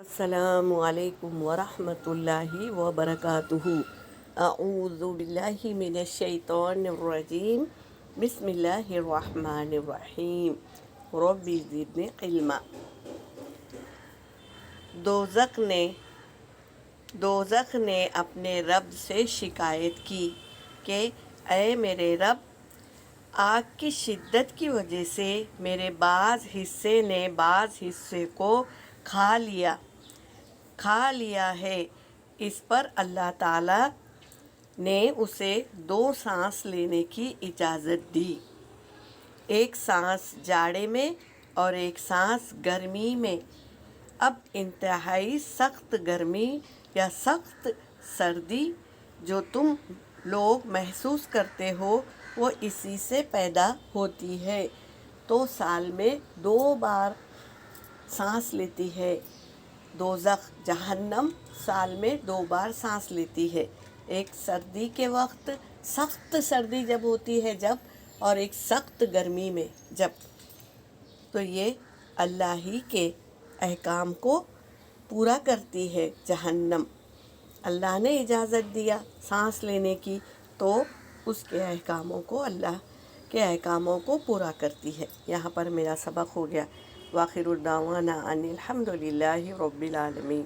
السلام علیکم ورحمۃ اللہ وبرکاتہ۔ اعوذ باللہ من الشیطان الرجیم، بسم اللہ الرحمن الرحیم، رب زدنی علما۔ دوزخ نے اپنے رب سے شکایت کی کہ اے میرے رب، آگ کی شدت کی وجہ سے میرے بعض حصے نے بعض حصے کو کھا لیا ہے۔ اس پر اللہ تعالیٰ نے اسے 2 سانس لینے کی اجازت دی، ایک سانس جاڑے میں اور ایک سانس گرمی میں۔ اب انتہائی سخت گرمی یا سخت سردی جو تم لوگ محسوس کرتے ہو وہ اسی سے پیدا ہوتی ہے۔ تو سال میں 2 بار سانس لیتی ہے دوزخ، جہنم سال میں 2 بار سانس لیتی ہے، ایک سردی کے وقت، سخت سردی جب ہوتی ہے جب، اور ایک سخت گرمی میں جب۔ تو یہ اللہ ہی کے احکام کو پورا کرتی ہے جہنم۔ اللہ نے اجازت دیا سانس لینے کی تو اس کے احکاموں کو، اللہ کے احکاموں کو پورا کرتی ہے۔ یہاں پر میرا سبق ہو گیا۔ وآخر دعوانا ان الحمد للہ رب العالمین۔